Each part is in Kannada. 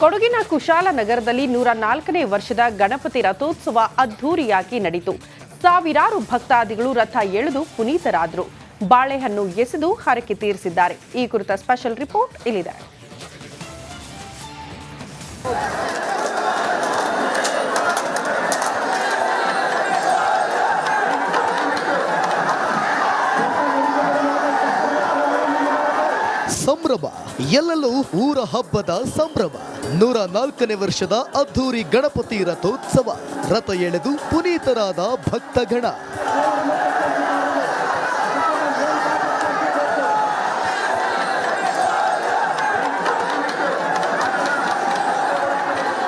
ಕೊಡಗಿನ ಕುಶಾಲನಗರದಲ್ಲಿ 104ನೇ ವರ್ಷದ ಗಣಪತಿ ರಥೋತ್ಸವ ಅದ್ಧೂರಿಯಾಗಿ ನಡೆಯಿತು. ಸಾವಿರಾರು ಭಕ್ತಾದಿಗಳು ರಥ ಎಳೆದು ಪುನೀತರಾದರು. ಬಾಳೆಹಣ್ಣು ಎಸೆದು ಹರಕೆ ತೀರಿಸಿದ್ದಾರೆ. ಈ ಕುರಿತ ಸ್ಪೆಷಲ್ ರಿಪೋರ್ಟ್ ಇಲ್ಲಿದೆ. ಸಂಭ್ರಮ ಎಲ್ಲೆಲ್ಲೂ ಊರ ಹಬ್ಬದ ಸಂಭ್ರಮ. 104ನೇ ವರ್ಷದ ಅದ್ಧೂರಿ ಗಣಪತಿ ರಥೋತ್ಸವ. ರಥ ಎಳೆದು ಪುನೀತರಾದ ಭಕ್ತಗಣ.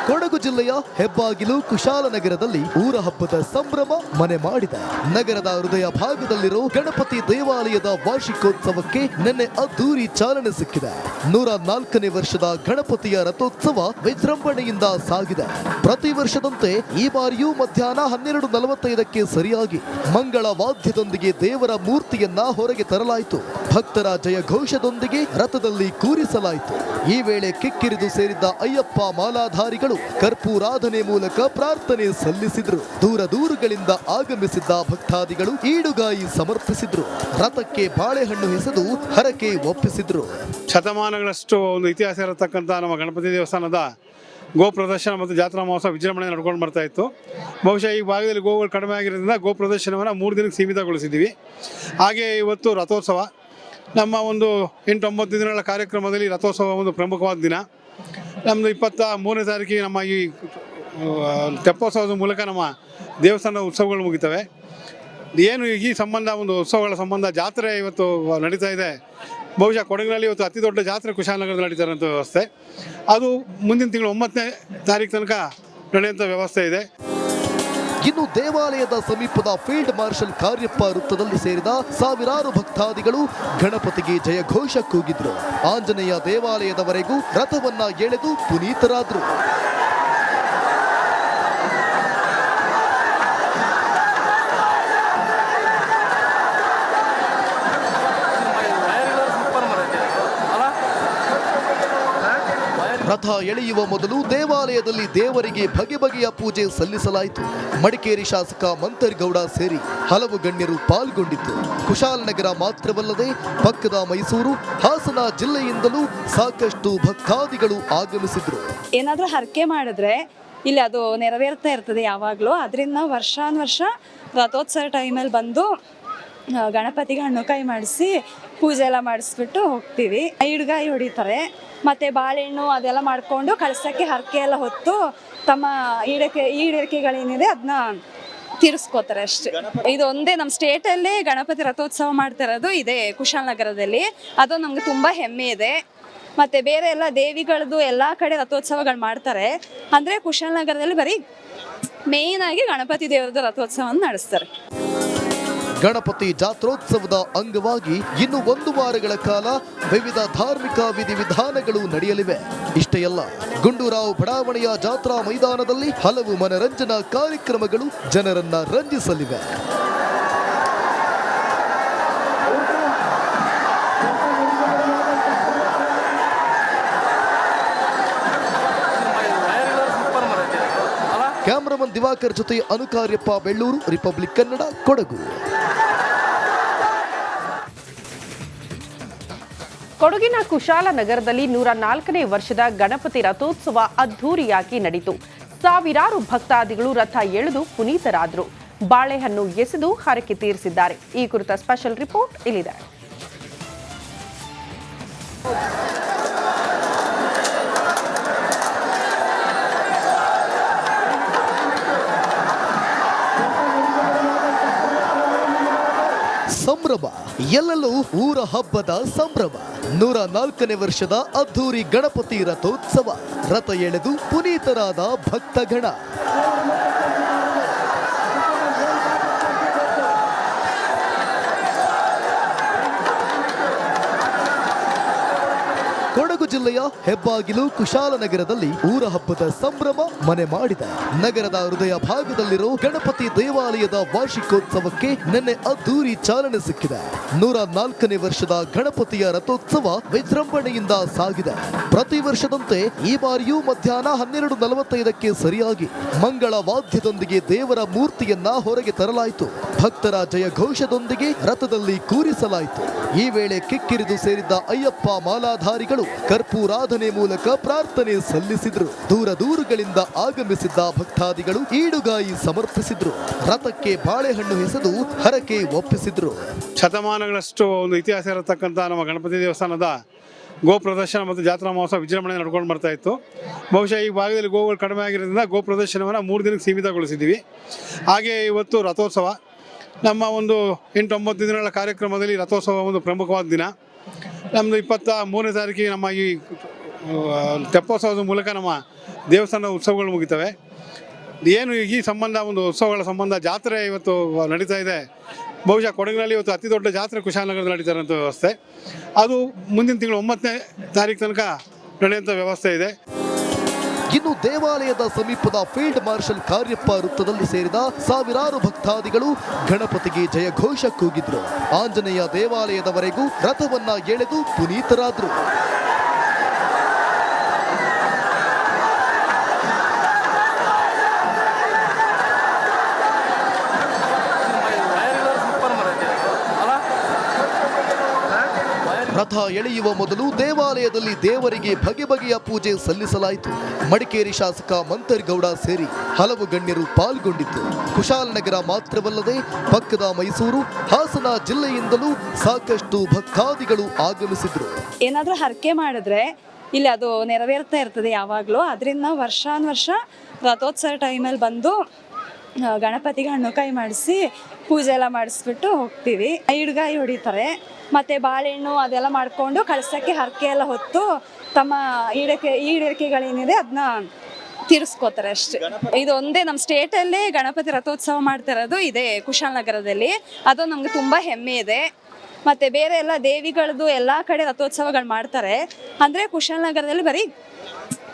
ಕೊಡಗು ಜಿಲ್ಲೆಯ ಹೆಬ್ಬಾಗಿಲು ಕುಶಾಲನಗರದಲ್ಲಿ ಊರ ಹಬ್ಬದ ಸಂಭ್ರಮ ಮನೆ ಮಾಡಿದೆ. ನಗರದ ಹೃದಯ ಭಾಗದಲ್ಲಿರೋ ಗಣಪತಿ ದೇವಾಲಯದ ವಾರ್ಷಿಕೋತ್ಸವಕ್ಕೆ ನಿನ್ನೆ ಅದ್ದೂರಿ ಚಾಲನೆ ಸಿಕ್ಕಿದೆ. 104ನೇ ವರ್ಷದ ಗಣಪತಿಯ ರಥೋತ್ಸವ ವಿಜೃಂಭಣೆಯಿಂದ ಸಾಗಿದೆ. ಪ್ರತಿ ವರ್ಷದಂತೆ ಈ ಬಾರಿಯೂ ಮಧ್ಯಾಹ್ನ 12:45ಕ್ಕೆ ಸರಿಯಾಗಿ ಮಂಗಳ ವಾದ್ಯದೊಂದಿಗೆ ದೇವರ ಮೂರ್ತಿಯನ್ನ ಹೊರಗೆ ತರಲಾಯಿತು. ಭಕ್ತರ ಜಯಘೋಷದೊಂದಿಗೆ ರಥದಲ್ಲಿ ಕೂರಿಸಲಾಯಿತು. ಈ ವೇಳೆ ಕಿಕ್ಕಿರಿದು ಸೇರಿದ್ದ ಅಯ್ಯಪ್ಪ ಮಾಲಾಧಾರಿಗಳು ಕರ್ಪೂರಾಧನೆ ಮೂಲಕ ಪ್ರಾರ್ಥನೆ ಸಲ್ಲಿಸಿದ್ರು. ದೂರ ದೂರುಗಳಿಂದ ಆಗಮಿಸಿದ್ದ ಭಕ್ತಾದಿಗಳು ಈಡುಗಾಯಿ ಸಮರ್ಪಿಸಿದ್ರು. ರಥಕ್ಕೆ ಬಾಳೆಹಣ್ಣು ಎಸೆದು ಹರಕೆ ಒಪ್ಪಿಸಿದ್ರು. ಶತಮಾನಗಳಷ್ಟು ಒಂದು ಇತಿಹಾಸ ಇರತಕ್ಕಂಥ ನಮ್ಮ ಗಣಪತಿ ದೇವಸ್ಥಾನದ ಗೋ ಪ್ರದರ್ಶನ ಮತ್ತು ಜಾತ್ರಾ ಮಹೋತ್ಸವ ವಿಜೃಂಭಣೆ ನಡ್ಕೊಂಡು ಬರ್ತಾ ಇತ್ತು. ಬಹುಶಃ ಈ ಭಾಗದಲ್ಲಿ ಗೋಗಳು ಕಡಿಮೆ ಆಗಿರೋದ್ರಿಂದ ಗೋ ಪ್ರದರ್ಶನವನ್ನು 3 ದಿನಕ್ಕೆ ಸೀಮಿತಗೊಳಿಸಿದ್ದೀವಿ. ಹಾಗೆ ಇವತ್ತು ರಥೋತ್ಸವ ನಮ್ಮ ಒಂದು 8-9 ದಿನಗಳ ಕಾರ್ಯಕ್ರಮದಲ್ಲಿ ರಥೋತ್ಸವ ಒಂದು ಪ್ರಮುಖವಾದ ದಿನ. ನಮ್ಮದು 23ನೇ ತಾರೀಕಿಗೆ ನಮ್ಮ ಈ ತೆಪ್ಪೋತ್ಸವದ ಮೂಲಕ ನಮ್ಮ ದೇವಸ್ಥಾನದ ಉತ್ಸವಗಳು ಮುಗಿತವೆ. ಏನು ಈ ಸಂಬಂಧ ಒಂದು ಉತ್ಸವಗಳ ಸಂಬಂಧ ಜಾತ್ರೆ ಇವತ್ತು ನಡೀತಾ ಇದೆ. ಬಹುಶಃ ಕೊಡಗಿನಲ್ಲಿ ಇವತ್ತು ಅತಿ ದೊಡ್ಡ ಜಾತ್ರೆ ಕುಶಾಲನಗರದಲ್ಲಿ ನಡೀತಾ ಇರೋಂಥ ವ್ಯವಸ್ಥೆ. ಅದು ಮುಂದಿನ ತಿಂಗಳು 9ನೇ ತಾರೀಕು ತನಕ ನಡೆಯುವಂಥ ವ್ಯವಸ್ಥೆ ಇದೆ. ಇನ್ನು ದೇವಾಲಯದ ಸಮೀಪದ ಫೀಲ್ಡ್ ಮಾರ್ಷಲ್ ಕಾರ್ಯಪ್ಪ ವೃತ್ತದಲ್ಲಿ ಸೇರಿದ ಸಾವಿರಾರು ಭಕ್ತಾದಿಗಳು ಗಣಪತಿಗೆ ಜಯಘೋಷ ಕೂಗಿದ್ರು. ಆಂಜನೇಯ ದೇವಾಲಯದವರೆಗೂ ರಥವನ್ನ ಎಳೆದು ಪುನೀತರಾದ್ರು. ರಥ ಎಳೆಯುವ ಮೊದಲು ದೇವಾಲಯದಲ್ಲಿ ದೇವರಿಗೆ ಬಗೆ ಬಗೆಯ ಪೂಜೆ ಸಲ್ಲಿಸಲಾಯಿತು. ಮಡಿಕೇರಿ ಶಾಸಕ ಮಂತರ್ಗೌಡ ಸೇರಿ ಹಲವು ಗಣ್ಯರು ಪಾಲ್ಗೊಂಡಿದ್ದು. ಕುಶಾಲನಗರ ಮಾತ್ರವಲ್ಲದೆ ಪಕ್ಕದ ಮೈಸೂರು, ಹಾಸನ ಜಿಲ್ಲೆಯಿಂದಲೂ ಸಾಕಷ್ಟು ಭಕ್ತಾದಿಗಳು ಆಗಮಿಸಿದ್ರು. ಏನಾದರೂ ಹರಕೆ ಮಾಡಿದ್ರೆ ಇಲ್ಲಿ ಅದು ನೆರವೇರ್ತಾ ಇರ್ತದೆ ಯಾವಾಗಲೂ. ಅದರಿಂದ ವರ್ಷಾನುವರ್ಷ ರಥೋತ್ಸವ ಟೈಮಲ್ಲಿ ಬಂದು ಗಣಪತಿಗೆ ಹಣ್ಣುಕಾಯಿ ಮಾಡಿಸಿ ಪೂಜೆ ಎಲ್ಲ ಮಾಡಿಸ್ಬಿಟ್ಟು ಹೋಗ್ತೀವಿ. ಈಡುಗಾಯಿ ಹೊಡಿತಾರೆ, ಮತ್ತು ಬಾಳೆಹಣ್ಣು ಅದೆಲ್ಲ ಮಾಡಿಕೊಂಡು ಕಳಸಕ್ಕೆ ಹರಕೆ ಎಲ್ಲ ಹೊತ್ತು ತಮ್ಮ ಈಡೇರಿಕೆಗಳೇನಿದೆ ಅದನ್ನ ತೀರಿಸ್ಕೋತಾರೆ ಅಷ್ಟೇ. ಇದು ಒಂದೇ ನಮ್ಮ ಸ್ಟೇಟಲ್ಲೇ ಗಣಪತಿ ರಥೋತ್ಸವ ಮಾಡ್ತಾ ಇರೋದು ಇದೆ ಕುಶಾಲನಗರದಲ್ಲಿ. ಅದು ನಮ್ಗೆ ತುಂಬ ಹೆಮ್ಮೆ ಇದೆ. ಮತ್ತು ಬೇರೆ ಎಲ್ಲ ದೇವಿಗಳದ್ದು ಎಲ್ಲ ಕಡೆ ರಥೋತ್ಸವಗಳು ಮಾಡ್ತಾರೆ. ಅಂದರೆ ಕುಶಾಲನಗರದಲ್ಲಿ ಬರೀ ಮೇಯ್ನಾಗಿ ಗಣಪತಿ ದೇವರದ ರಥೋತ್ಸವವನ್ನು ನಡೆಸ್ತಾರೆ. ಗಣಪತಿ ಜಾತ್ರೋತ್ಸವದ ಅಂಗವಾಗಿ ಇನ್ನು 1 ವಾರಗಳ ಕಾಲ ವಿವಿಧ ಧಾರ್ಮಿಕ ವಿಧಿವಿಧಾನಗಳು ನಡೆಯಲಿವೆ. ಇಷ್ಟೇ ಅಲ್ಲ, ಗುಂಡೂರಾವ್ ಬಡಾವಣೆಯ ಜಾತ್ರಾ ಮೈದಾನದಲ್ಲಿ ಹಲವು ಮನರಂಜನಾ ಕಾರ್ಯಕ್ರಮಗಳು ಜನರನ್ನ ರಂಜಿಸಲಿವೆ. ಕ್ಯಾಮರಾಮನ್ ದಿವಾಕರ್ ಜೊತೆ ಅನುಕಾರ್ಯಪ್ಪ, ಬೆಳ್ಳೂರು, ರಿಪಬ್ಲಿಕ್ ಕನ್ನಡ, ಕೊಡಗು. ಕೊಡಗಿನ ಕುಶಾಲನಗರದಲ್ಲಿ 104ನೇ ವರ್ಷದ ಗಣಪತಿ ರಥೋತ್ಸವ ಅದ್ಧೂರಿಯಾಗಿ ನಡೆಯಿತು. ಸಾವಿರಾರು ಭಕ್ತಾದಿಗಳು ರಥ ಎಳೆದು ಪುನೀತರಾದರು. ಬಾಳೆಹಣ್ಣು ಎಸೆದು ಹರಕೆ ತೀರಿಸಿದ್ದಾರೆ. ಈ ಕುರಿತ ಸ್ಪೆಷಲ್ ರಿಪೋರ್ಟ್ ಇಲ್ಲಿದೆ. ಸಂಭ್ರಮ ಎಲ್ಲೆಲ್ಲೂ ಊರ ಹಬ್ಬದ ಸಂಭ್ರಮ. 104ನೇ ವರ್ಷದ ಅದ್ಧೂರಿ ಗಣಪತಿ ರಥೋತ್ಸವ. ರಥ ಎಳೆದು ಪುನೀತರಾದ ಭಕ್ತಗಣ. ಕೊಡಗು ಜಿಲ್ಲೆಯ ಹೆಬ್ಬಾಗಿಲು ಕುಶಾಲನಗರದಲ್ಲಿ ಊರ ಹಬ್ಬದ ಸಂಭ್ರಮ ಮನೆ ಮಾಡಿದೆ. ನಗರದ ಹೃದಯ ಭಾಗದಲ್ಲಿರೋ ಗಣಪತಿ ದೇವಾಲಯದ ವಾರ್ಷಿಕೋತ್ಸವಕ್ಕೆ ನಿನ್ನೆ ಅದ್ದೂರಿ ಚಾಲನೆ ಸಿಕ್ಕಿದೆ. 104ನೇ ವರ್ಷದ ಗಣಪತಿಯ ರಥೋತ್ಸವ ವಿಜೃಂಭಣೆಯಿಂದ ಸಾಗಿದೆ. ಪ್ರತಿ ವರ್ಷದಂತೆ ಈ ಬಾರಿಯೂ ಮಧ್ಯಾಹ್ನ 12:45ಕ್ಕೆ ಸರಿಯಾಗಿ ಮಂಗಳ ವಾದ್ಯದೊಂದಿಗೆ ದೇವರ ಮೂರ್ತಿಯನ್ನ ಹೊರಗೆ ತರಲಾಯಿತು. ಭಕ್ತರ ಜಯಘೋಷದೊಂದಿಗೆ ರಥದಲ್ಲಿ ಕೂರಿಸಲಾಯಿತು. ಈ ವೇಳೆ ಕಿಕ್ಕಿರಿದು ಸೇರಿದ್ದ ಅಯ್ಯಪ್ಪ ಮಾಲಾಧಾರಿಗಳು ಕರ್ಪೂರಾಧನೆ ಮೂಲಕ ಪ್ರಾರ್ಥನೆ ಸಲ್ಲಿಸಿದ್ರು. ದೂರಗಳಿಂದ ಆಗಮಿಸಿದ್ದ ಭಕ್ತಾದಿಗಳು ಈಡುಗಾಯಿ ಸಮರ್ಪಿಸಿದ್ರು. ರಥಕ್ಕೆ ಬಾಳೆಹಣ್ಣು ಎಸೆದು ಹರಕೆ ಒಪ್ಪಿಸಿದ್ರು. ಶತಮಾನಗಳಷ್ಟು ಒಂದು ಇತಿಹಾಸ ಇರತಕ್ಕಂಥ ನಮ್ಮ ಗಣಪತಿ ದೇವಸ್ಥಾನದ ಗೋ ಪ್ರದರ್ಶನ ಮತ್ತು ಜಾತ್ರಾ ಮಹೋತ್ಸವ ವಿಜೃಂಭಣೆ ನಡ್ಕೊಂಡು ಬರ್ತಾ ಇತ್ತು. ಬಹುಶಃ ಈ ಭಾಗದಲ್ಲಿ ಗೋಗಳು ಕಡಿಮೆ ಆಗಿರೋದ್ರಿಂದ ಗೋ ಪ್ರದರ್ಶನವನ್ನು 3 ದಿನಕ್ಕೆ ಸೀಮಿತಗೊಳಿಸಿದ್ದೀವಿ. ಹಾಗೆ ಇವತ್ತು ರಥೋತ್ಸವ, ನಮ್ಮ ಒಂದು 8-9 ದಿನಗಳ ಕಾರ್ಯಕ್ರಮದಲ್ಲಿ ರಥೋತ್ಸವ ಒಂದು ಪ್ರಮುಖವಾದ ದಿನ. ನಮ್ಮದು 23ನೇ ತಾರೀಕಿಗೆ ನಮ್ಮ ಈ ತೆಪ್ಪೋತ್ಸವದ ಮೂಲಕ ನಮ್ಮ ದೇವಸ್ಥಾನದ ಉತ್ಸವಗಳು ಮುಗಿತವೆ. ಏನು ಈ ಸಂಬಂಧ ಒಂದು ಉತ್ಸವಗಳ ಸಂಬಂಧ ಜಾತ್ರೆ ಇವತ್ತು ನಡೀತಾ ಇದೆ. ಬಹುಶಃ ಕೊಡಗಿನಲ್ಲಿ ಇವತ್ತು ಅತಿ ದೊಡ್ಡ ಜಾತ್ರೆ ಕುಶಾಲನಗರದಲ್ಲಿ ನಡೀತಾ ಇರೋಂಥ ವ್ಯವಸ್ಥೆ. ಅದು ಮುಂದಿನ ತಿಂಗಳು 9ನೇ ತಾರೀಕು ತನಕ ನಡೆಯುವಂಥ ವ್ಯವಸ್ಥೆ ಇದೆ. ಇನ್ನು ದೇವಾಲಯದ ಸಮೀಪದ ಫೀಲ್ಡ್ ಮಾರ್ಷಲ್ ಕಾರ್ಯಪ್ಪ ವೃತ್ತದಲ್ಲಿ ಸೇರಿದ ಸಾವಿರಾರು ಭಕ್ತಾದಿಗಳು ಗಣಪತಿಗೆ ಜಯಘೋಷ ಕೂಗಿದ್ರು. ಆಂಜನೇಯ ದೇವಾಲಯದವರೆಗೂ ರಥವನ್ನ ಎಳೆದು ಪುನೀತರಾದ್ರು. ರಥ ಎಳೆಯುವ ಮೊದಲು ದೇವಾಲಯದಲ್ಲಿ ದೇವರಿಗೆ ಬಗೆಯ ಪೂಜೆ ಸಲ್ಲಿಸಲಾಯಿತು. ಮಡಿಕೇರಿ ಶಾಸಕ ಮಂತರ್ಗೌಡ ಸೇರಿ ಹಲವು ಗಣ್ಯರು ಪಾಲ್ಗೊಂಡಿದ್ದು. ಕುಶಾಲನಗರ ಮಾತ್ರವಲ್ಲದೆ ಪಕ್ಕದ ಮೈಸೂರು, ಹಾಸನ ಜಿಲ್ಲೆಯಿಂದಲೂ ಸಾಕಷ್ಟು ಭಕ್ತಾದಿಗಳು ಆಗಮಿಸಿದ್ರು. ಏನಾದರೂ ಹರಕೆ ಮಾಡಿದ್ರೆ ಇಲ್ಲಿ ಅದು ನೆರವೇರ್ತಾ ಇರ್ತದೆ ಯಾವಾಗಲೂ. ಅದರಿಂದ ವರ್ಷಾನುವರ್ಷ ರಥೋತ್ಸವ ಟೈಮಲ್ಲಿ ಬಂದು ಗಣಪತಿಗೆ ಹಣ್ಣುಕಾಯಿ ಮಾಡಿಸಿ ಪೂಜೆ ಎಲ್ಲ ಮಾಡಿಸ್ಬಿಟ್ಟು ಹೋಗ್ತೀವಿ. ಈಡುಗಾಯಿ ಹೊಡಿತಾರೆ, ಮತ್ತು ಬಾಳೆಹಣ್ಣು ಅದೆಲ್ಲ ಮಾಡಿಕೊಂಡು ಕಳಸಕ್ಕೆ ಹರಕೆ ಎಲ್ಲ ಹೊತ್ತು ತಮ್ಮ ಈಡೇರಿಕೆಗಳೇನಿದೆ ಅದನ್ನ ತೀರಿಸ್ಕೋತಾರೆ ಅಷ್ಟೇ. ಇದು ಒಂದೇ ನಮ್ಮ ಸ್ಟೇಟಲ್ಲೇ ಗಣಪತಿ ರಥೋತ್ಸವ ಮಾಡ್ತಾ ಇರೋದು ಇದೆ ಕುಶಾಲನಗರದಲ್ಲಿ. ಅದು ನಮಗೆ ತುಂಬ ಹೆಮ್ಮೆ ಇದೆ. ಮತ್ತು ಬೇರೆ ಎಲ್ಲ ದೇವಿಗಳದ್ದು ಎಲ್ಲ ಕಡೆ ರಥೋತ್ಸವಗಳು ಮಾಡ್ತಾರೆ. ಅಂದರೆ ಕುಶಾಲನಗರದಲ್ಲಿ ಬರೀ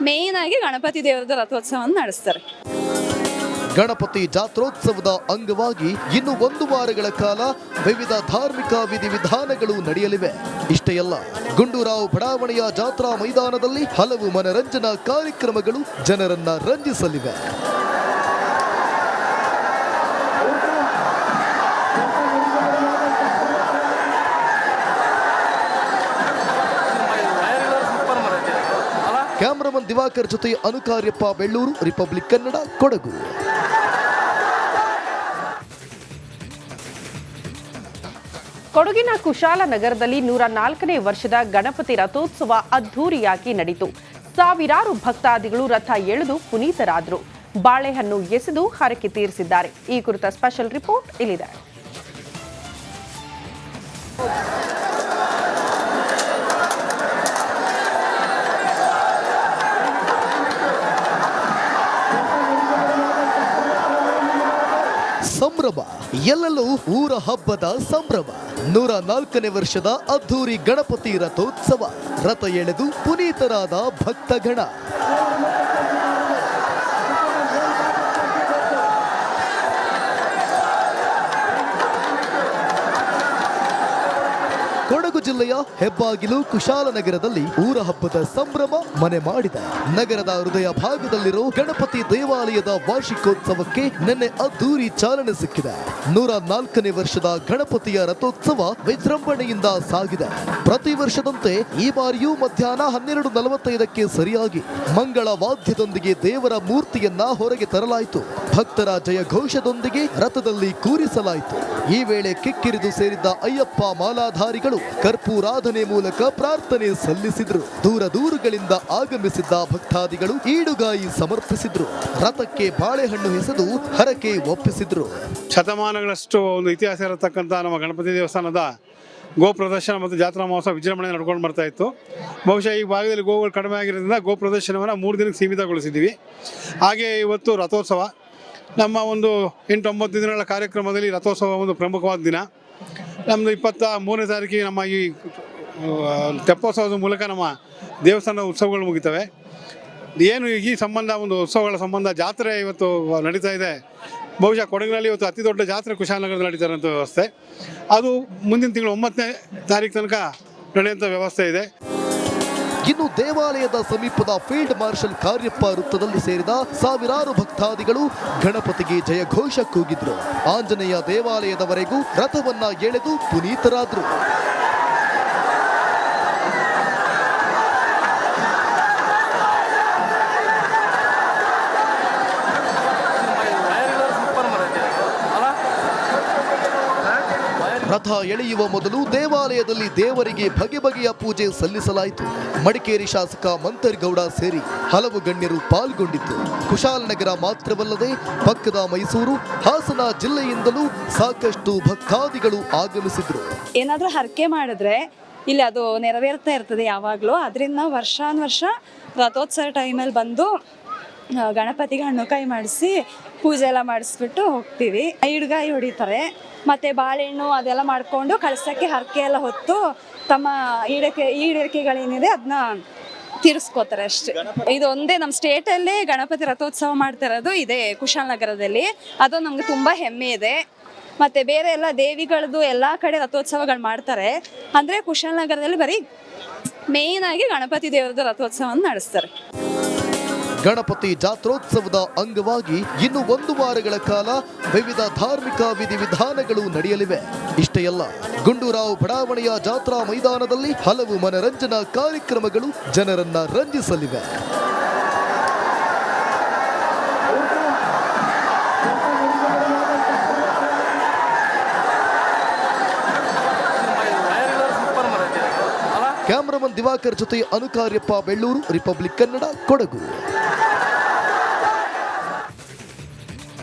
ಮೇಯ್ನಾಗಿ ಗಣಪತಿ ದೇವರದ ರಥೋತ್ಸವವನ್ನು ನಡೆಸ್ತಾರೆ. ಗಣಪತಿ ಜಾತ್ರೋತ್ಸವದ ಅಂಗವಾಗಿ ಇನ್ನು 1 ವಾರಗಳ ಕಾಲ ವಿವಿಧ ಧಾರ್ಮಿಕ ವಿಧಿವಿಧಾನಗಳು ನಡೆಯಲಿವೆ. ಇಷ್ಟೇ ಅಲ್ಲ, ಗುಂಡೂರಾವ್ ಬಡಾವಣೆಯ ಜಾತ್ರಾ ಮೈದಾನದಲ್ಲಿ ಹಲವು ಮನರಂಜನಾ ಕಾರ್ಯಕ್ರಮಗಳು ಜನರನ್ನ ರಂಜಿಸಲಿವೆ. ಕ್ಯಾಮರಾಮನ್ ದಿವಾಕರ್ ಜೊತೆ ಅನುಕಾರ್ಯಪ್ಪ, ಬೆಳ್ಳೂರು, ರಿಪಬ್ಲಿಕ್ ಕನ್ನಡ, ಕೊಡಗು. ಕೊಡಗಿನ ಕುಶಾಲನಗರದಲ್ಲಿ 104ನೇ ವರ್ಷದ ಗಣಪತಿ ರಥೋತ್ಸವ ಅದ್ಧೂರಿಯಾಗಿ ನಡೆಯಿತು. ಸಾವಿರಾರು ಭಕ್ತಾದಿಗಳು ರಥ ಎಳೆದು ಪುನೀತರಾದರು. ಬಾಳೆಹಣ್ಣು ಎಸೆದು ಹರಕೆ ತೀರಿಸಿದ್ದಾರೆ. ಈ ಕುರಿತ ಸ್ಪೆಷಲ್ ರಿಪೋರ್ಟ್ ಇಲ್ಲಿದೆ. ಸಂಭ್ರಮ, ಎಲ್ಲೆಲ್ಲೂ ಊರ ಹಬ್ಬದ ಸಂಭ್ರಮ. 104ನೇ ವರ್ಷದ ಅದ್ದೂರಿ ಗಣಪತಿ ರಥೋತ್ಸವ. ರಥ ಎಳೆದು ಪುನೀತರಾದ ಭಕ್ತಗಣ. ಕೊಡಗು ಜಿಲ್ಲೆಯ ಹೆಬ್ಬಾಗಿಲು ಕುಶಾಲನಗರದಲ್ಲಿ ಊರ ಹಬ್ಬದ ಸಂಭ್ರಮ ಮನೆ ಮಾಡಿದೆ. ನಗರದ ಹೃದಯ ಭಾಗದಲ್ಲಿರೋ ಗಣಪತಿ ದೇವಾಲಯದ ವಾರ್ಷಿಕೋತ್ಸವಕ್ಕೆ ನಿನ್ನೆ ಅದ್ದೂರಿ ಚಾಲನೆ ಸಿಕ್ಕಿದೆ. 104ನೇ ವರ್ಷದ ಗಣಪತಿಯ ರಥೋತ್ಸವ ವಿಜೃಂಭಣೆಯಿಂದ ಸಾಗಿದೆ. ಪ್ರತಿ ವರ್ಷದಂತೆ ಈ ಬಾರಿಯೂ ಮಧ್ಯಾಹ್ನ 12:45ಕ್ಕೆ ಸರಿಯಾಗಿ ಮಂಗಳ ವಾದ್ಯದೊಂದಿಗೆ ದೇವರ ಮೂರ್ತಿಯನ್ನ ಹೊರಗೆ ತರಲಾಯಿತು. ಭಕ್ತರ ಜಯಘೋಷದೊಂದಿಗೆ ರಥದಲ್ಲಿ ಕೂರಿಸಲಾಯಿತು. ಈ ವೇಳೆ ಕಿಕ್ಕಿರಿದು ಸೇರಿದ್ದ ಅಯ್ಯಪ್ಪ ಮಾಲಾಧಾರಿಗಳು ಕರ್ಪೂರಾಧನೆ ಮೂಲಕ ಪ್ರಾರ್ಥನೆ ಸಲ್ಲಿಸಿದ್ರು. ದೂರಗಳಿಂದ ಆಗಮಿಸಿದ್ದ ಭಕ್ತಾದಿಗಳು ಈಡುಗಾಯಿ ಸಮರ್ಪಿಸಿದ್ರು. ರಥಕ್ಕೆ ಬಾಳೆಹಣ್ಣು ಎಸೆದು ಹರಕೆ ಒಪ್ಪಿಸಿದ್ರು. ಶತಮಾನಗಳಷ್ಟು ಒಂದು ಇತಿಹಾಸ ಇರತಕ್ಕಂಥ ನಮ್ಮ ಗಣಪತಿ ದೇವಸ್ಥಾನದ ಗೋ ಪ್ರದರ್ಶನ ಮತ್ತು ಜಾತ್ರಾ ಮಹೋತ್ಸವ ವಿಜೃಂಭಣೆ ನಡ್ಕೊಂಡು ಬರ್ತಾ ಇತ್ತು. ಬಹುಶಃ ಈ ಭಾಗದಲ್ಲಿ ಗೋಗಳು ಕಡಿಮೆ ಆಗಿರೋದ್ರಿಂದ ಗೋ ಪ್ರದರ್ಶನವನ್ನು 3 ದಿನಕ್ಕೆ ಸೀಮಿತಗೊಳಿಸಿದ್ದೀವಿ. ಹಾಗೆ ಇವತ್ತು ರಥೋತ್ಸವ, ನಮ್ಮ ಒಂದು 8-9 ದಿನಗಳ ಕಾರ್ಯಕ್ರಮದಲ್ಲಿ ರಥೋತ್ಸವ ಒಂದು ಪ್ರಮುಖವಾದ ದಿನ. ನಮ್ಮದು 23ನೇ ತಾರೀಕಿಗೆ ನಮ್ಮ ಈ ತೆಪ್ಪೋತ್ಸವದ ಮೂಲಕ ನಮ್ಮ ದೇವಸ್ಥಾನದ ಉತ್ಸವಗಳು ಮುಗಿತವೆ. ಏನು ಈ ಸಂಬಂಧ ಒಂದು ಉತ್ಸವಗಳ ಸಂಬಂಧ ಜಾತ್ರೆ ಇವತ್ತು ನಡೀತಾ ಇದೆ. ಬಹುಶಃ ಕೊಡಗಿನಲ್ಲಿ ಇವತ್ತು ಅತಿ ದೊಡ್ಡ ಜಾತ್ರೆ ಕುಶಾಲನಗರದಲ್ಲಿ ನಡೀತಾ ಇರೋಂಥ ವ್ಯವಸ್ಥೆ. ಅದು ಮುಂದಿನ ತಿಂಗಳು 9ನೇ ತಾರೀಕು ತನಕ ನಡೆಯುವಂಥ ವ್ಯವಸ್ಥೆ ಇದೆ. ಇನ್ನು ದೇವಾಲಯದ ಸಮೀಪದ ಫೀಲ್ಡ್ ಮಾರ್ಷಲ್ ಕಾರ್ಯಪ್ಪ ವೃತ್ತದಲ್ಲಿ ಸೇರಿದ ಸಾವಿರಾರು ಭಕ್ತಾದಿಗಳು ಗಣಪತಿಗೆ ಜಯಘೋಷ ಕೂಗಿದ್ರು. ಆಂಜನೇಯ ದೇವಾಲಯದವರೆಗೂ ರಥವನ್ನ ಎಳೆದು ಪುನೀತರಾದ್ರು. ರಥ ಎಳೆಯುವ ಮೊದಲು ದೇವಾಲಯದಲ್ಲಿ ದೇವರಿಗೆ ಬಗೆ ಬಗೆಯ ಪೂಜೆ ಸಲ್ಲಿಸಲಾಯಿತು. ಮಡಿಕೇರಿ ಶಾಸಕ ಮಂತರ್ಗೌಡ ಸೇರಿ ಹಲವು ಗಣ್ಯರು ಪಾಲ್ಗೊಂಡಿದ್ದು. ಕುಶಾಲನಗರ ಮಾತ್ರವಲ್ಲದೆ ಪಕ್ಕದ ಮೈಸೂರು, ಹಾಸನ ಜಿಲ್ಲೆಯಿಂದಲೂ ಸಾಕಷ್ಟು ಭಕ್ತಾದಿಗಳು ಆಗಮಿಸಿದ್ರು. ಏನಾದರೂ ಹರಕೆ ಮಾಡಿದ್ರೆ ಇಲ್ಲಿ ಅದು ನೆರವೇರ್ತಾ ಇರ್ತದೆ ಯಾವಾಗಲೂ. ಅದರಿಂದ ವರ್ಷಾನುವರ್ಷ ರಥೋತ್ಸವ ಟೈಮಲ್ಲಿ ಬಂದು ಗಣಪತಿಗೆ ಹಣ್ಣುಕಾಯಿ ಮಾಡಿಸಿ ಪೂಜೆ ಎಲ್ಲ ಮಾಡಿಸ್ಬಿಟ್ಟು ಹೋಗ್ತೀವಿ. ಈಡ್ಗಾಯಿ ಹೊಡಿತಾರೆ, ಮತ್ತು ಬಾಳೆಹಣ್ಣು ಅದೆಲ್ಲ ಮಾಡಿಕೊಂಡು ಕಳಸಕ್ಕೆ ಹರಕೆ ಎಲ್ಲ ಹೊತ್ತು ತಮ್ಮ ಈಡೇರಿಕೆಗಳೇನಿದೆ ಅದನ್ನ ತೀರಿಸ್ಕೋತಾರೆ ಅಷ್ಟೇ. ಇದು ಒಂದೇ ನಮ್ಮ ಸ್ಟೇಟಲ್ಲೇ ಗಣಪತಿ ರಥೋತ್ಸವ ಮಾಡ್ತಾ ಇರೋದು ಇದೆ ಕುಶಾಲನಗರದಲ್ಲಿ. ಅದು ನಮಗೆ ತುಂಬ ಹೆಮ್ಮೆ ಇದೆ. ಮತ್ತು ಬೇರೆ ಎಲ್ಲ ದೇವಿಗಳದ್ದು ಎಲ್ಲ ಕಡೆ ರಥೋತ್ಸವಗಳು ಮಾಡ್ತಾರೆ. ಅಂದರೆ ಕುಶಾಲನಗರದಲ್ಲಿ ಬರೀ ಮೇಯ್ನಾಗಿ ಗಣಪತಿ ದೇವರದ ರಥೋತ್ಸವವನ್ನು ನಡೆಸ್ತಾರೆ. ಗಣಪತಿ ಜಾತ್ರೋತ್ಸವದ ಅಂಗವಾಗಿ ಇನ್ನು 1 ವಾರಗಳ ಕಾಲ ವಿವಿಧ ಧಾರ್ಮಿಕ ವಿಧಿವಿಧಾನಗಳು ನಡೆಯಲಿವೆ. ಇಷ್ಟೇ ಅಲ್ಲ, ಗುಂಡೂರಾವ್ ಬಡಾವಣೆಯ ಜಾತ್ರಾ ಮೈದಾನದಲ್ಲಿ ಹಲವು ಮನರಂಜನಾ ಕಾರ್ಯಕ್ರಮಗಳು ಜನರನ್ನ ರಂಜಿಸಲಿವೆ. ಕ್ಯಾಮರಾಮನ್ ದಿವಾಕರ್ ಜೊತೆ ಅನುಕಾರ್ಯಪ್ಪ, ಬೆಳ್ಳೂರು, ರಿಪಬ್ಲಿಕ್ ಕನ್ನಡ, ಕೊಡಗು.